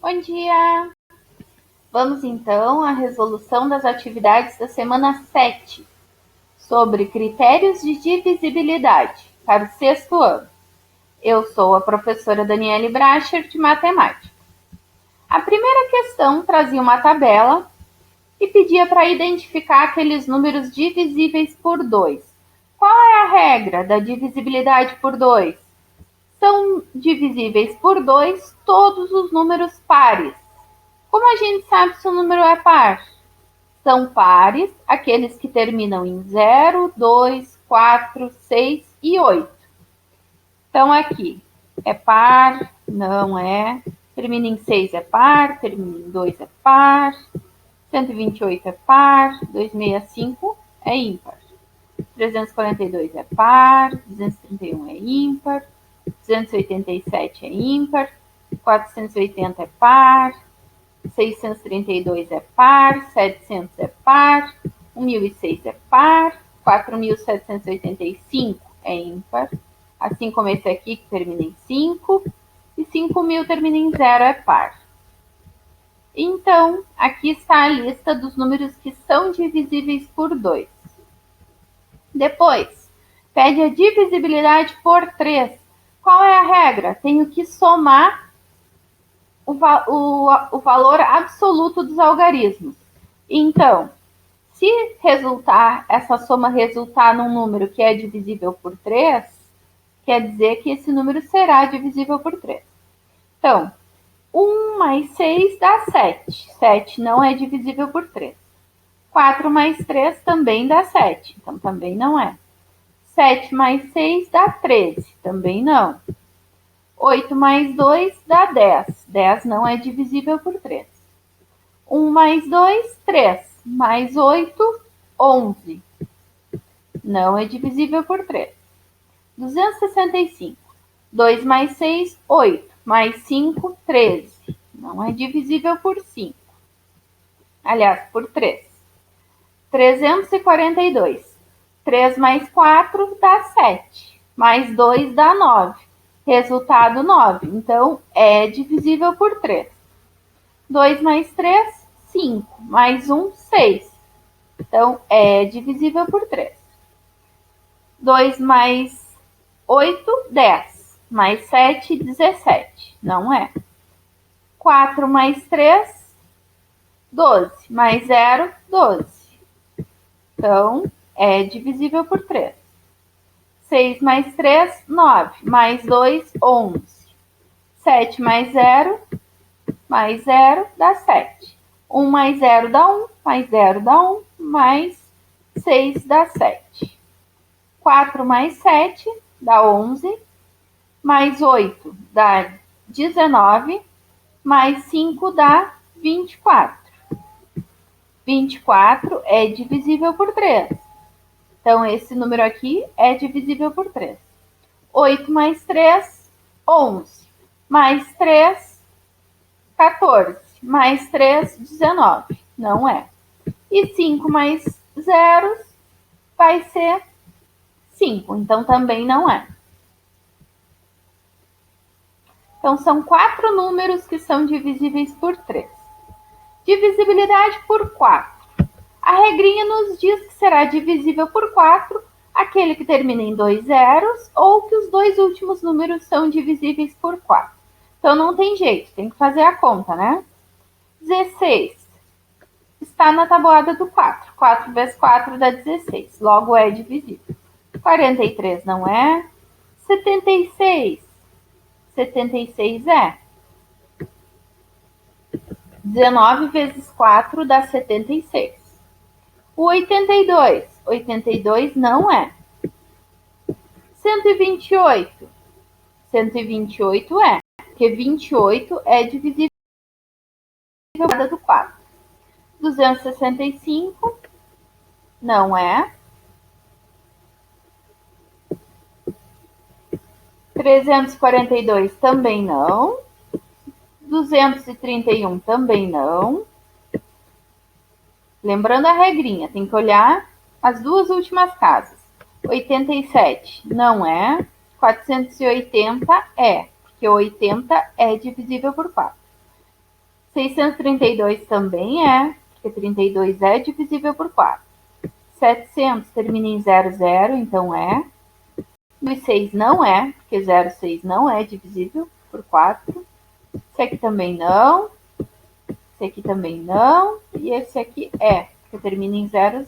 Bom dia! Vamos então à resolução das atividades da semana 7, sobre critérios de divisibilidade, para o sexto ano. Eu sou a professora Daniele Bracher, de Matemática. A primeira questão trazia uma tabela e pedia para identificar aqueles números divisíveis por 2. Qual é a regra da divisibilidade por 2? São divisíveis por 2 todos os números pares. Como a gente sabe se o número é par? São pares aqueles que terminam em 0, 2, 4, 6 e 8. Então, aqui é par, não é. Termina em 6 é par, termina em 2 é par, 128 é par, 265 é ímpar. 342 é par, 231 é ímpar, 287 é ímpar, 480 é par, 632 é par, 700 é par, 1006 é par, 4.785 é ímpar, assim como esse aqui que termina em 5, e 5.000 termina em 0 é par. Então, aqui está a lista dos números que são divisíveis por 2. Depois, pede a divisibilidade por 3. Qual é a regra? Tenho que somar o valor absoluto dos algarismos. Então, se essa soma resultar num número que é divisível por 3, quer dizer que esse número será divisível por 3. Então, 1 mais 6 dá 7. 7 não é divisível por 3. 4 mais 3 também dá 7. Então, também não é. 7 mais 6 dá 13. Também não. 8 mais 2 dá 10. 10 não é divisível por 3. 1 mais 2, 3. Mais 8, 11. Não é divisível por 3. 265. 2 mais 6, 8. Mais 5, 13. Não é divisível por 5. Aliás, por 3. 342. 3 mais 4 dá 7. Mais 2 dá 9. Resultado 9. Então, é divisível por 3. 2 mais 3, 5. Mais 1, 6. Então, é divisível por 3. 2 mais 8, 10. Mais 7, 17. Não é. 4 mais 3, 12. Mais 0, 12. Então, é divisível por 3. 6 mais 3, 9. Mais 2, 11. 7 mais 0 dá 7. 1 mais 0 dá 1. Mais 0 dá 1. Mais 6 dá 7. 4 mais 7 dá 11. Mais 8 dá 19. Mais 5 dá 24. 24 é divisível por 3. Então, esse número aqui é divisível por 3. 8 mais 3, 11. Mais 3, 14. Mais 3, 19. Não é. E 5 mais 0 vai ser 5. Então, também não é. Então, são 4 números que são divisíveis por 3. Divisibilidade por 4. A regrinha nos diz que será divisível por 4 aquele que termina em 2 zeros ou que os dois últimos números são divisíveis por 4. Então, não tem jeito, tem que fazer a conta, né? 16 está na tabuada do 4. 4 vezes 4 dá 16, logo é divisível. 43 não é. 76. 76 é. 19 vezes 4 dá 76. O 82. 82 não é. 128. 128 é. Porque 28 é divisível do 4. 265 não é. 342 também não. 231 também não. Lembrando a regrinha, tem que olhar as duas últimas casas. 87 não é. 480 é, porque 80 é divisível por 4. 632 também é, porque 32 é divisível por 4. 700 termina em 00, então é. 1006 não é, porque 06 não é divisível por 4. Esse aqui também não. Esse aqui também não. E esse aqui é, porque termina em 00.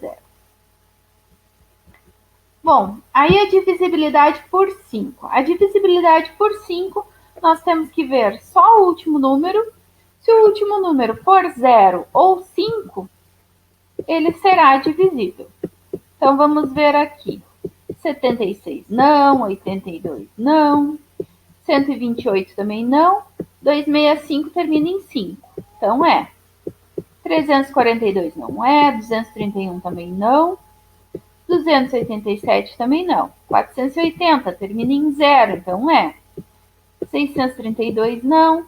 Bom, aí a divisibilidade por 5. A divisibilidade por 5, nós temos que ver só o último número. Se o último número for 0 ou 5, ele será divisível. Então, vamos ver aqui. 76 não, 82 não, 128 também não, 265 termina em 5, então é. 342 não é, 231 também não, 287 também não, 480 termina em 0, então é. 632 não,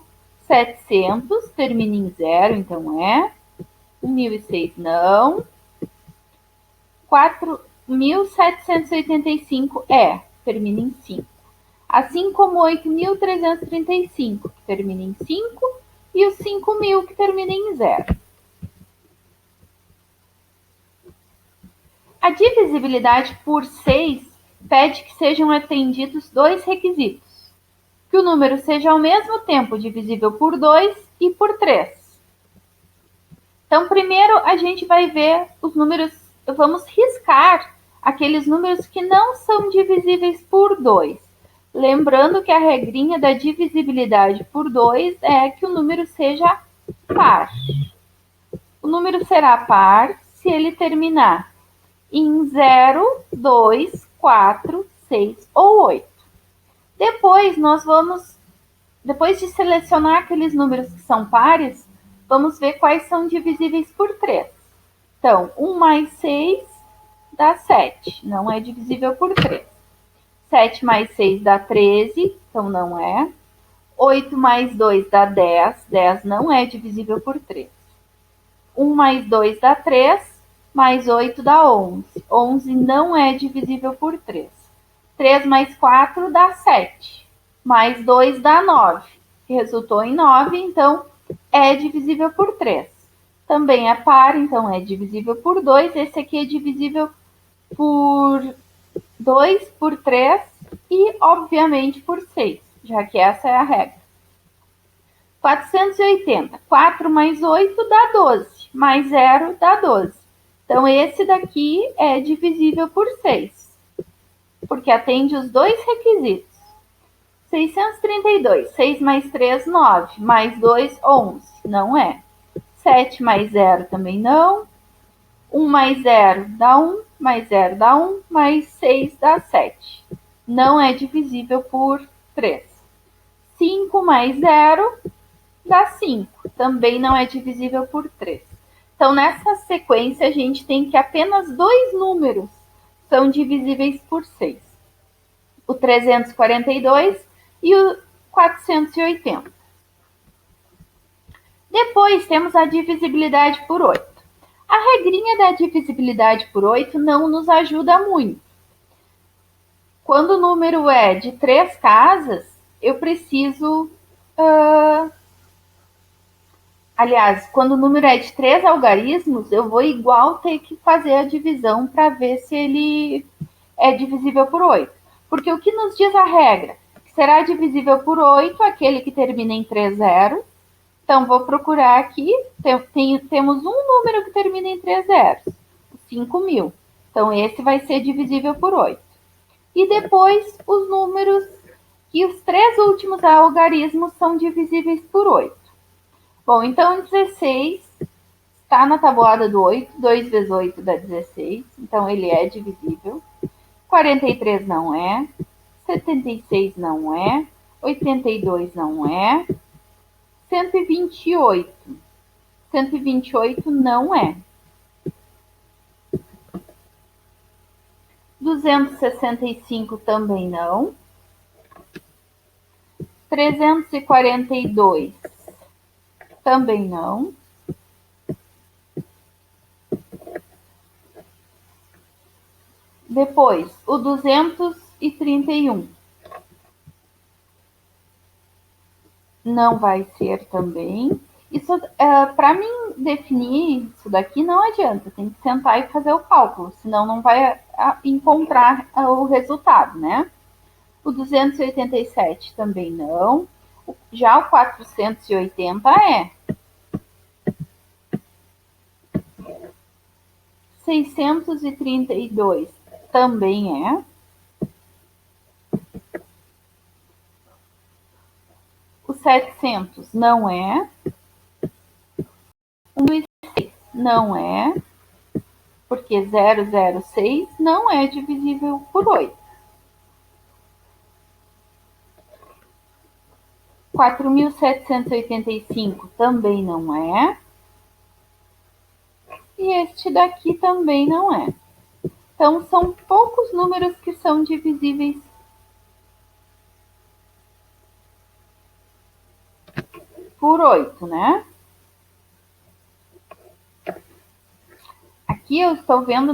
700 termina em 0, então é. 1006 não, 4.785 é, termina em 5. Assim como 8.335, que termina em 5, e os 5.000, que termina em 0. A divisibilidade por 6 pede que sejam atendidos dois requisitos: que o número seja ao mesmo tempo divisível por 2 e por 3. Então, primeiro a gente vai ver os números, vamos riscar aqueles números que não são divisíveis por 2. Lembrando que a regrinha da divisibilidade por 2 é que o número seja par. O número será par se ele terminar em 0, 2, 4, 6 ou 8. Depois de selecionar aqueles números que são pares, vamos ver quais são divisíveis por 3. Então, 1 mais 6 dá 7, não é divisível por 3. 7 mais 6 dá 13, então não é. 8 mais 2 dá 10, 10 não é divisível por 3. 1 mais 2 dá 3, mais 8 dá 11. 11 não é divisível por 3. 3 mais 4 dá 7, mais 2 dá 9, que resultou em 9, então é divisível por 3. Também é par, então é divisível por 2. Esse aqui é divisível por 2, por 3 e, obviamente, por 6, já que essa é a regra. 480. 4 mais 8 dá 12, mais 0 dá 12. Então, esse daqui é divisível por 6, porque atende os dois requisitos. 632. 6 mais 3, 9, mais 2, 11. Não é. 7 mais 0 também não. 1 mais 0 dá 1, mais 0 dá 1, mais 6 dá 7. Não é divisível por 3. 5 mais 0 dá 5. Também não é divisível por 3. Então, nessa sequência, a gente tem que apenas dois números são divisíveis por 6. O 342 e o 480. Depois, temos a divisibilidade por 8. A regrinha da divisibilidade por 8 não nos ajuda muito. Quando o número é de 3 casas, eu preciso... Aliás, quando o número é de 3 algarismos, eu vou igual ter que fazer a divisão para ver se ele é divisível por 8. Porque o que nos diz a regra? Que será divisível por 8 aquele que termina em 3, 0. Então, vou procurar aqui, temos um número que termina em 3 zeros, 5.000. Então, esse vai ser divisível por 8. E depois, os números que os três últimos algarismos são divisíveis por 8. Bom, então 16 está na tabuada do 8, 2 vezes 8 dá 16, então ele é divisível. 43 não é, 76 não é, 82 não é, 128. 128 não é. 265 também não. 342 também não. Depois, o 231 não vai ser também. Isso, para mim definir isso daqui não adianta, tem que sentar e fazer o cálculo, senão não vai encontrar o resultado, né? O 287 também não. Já o 480 é. 632 também é. O 700 não é. O 106 não é. Porque 006 não é divisível por 8. 4.785 também não é. E este daqui também não é. Então, são poucos números que são divisíveis por 8, né? Aqui eu estou vendo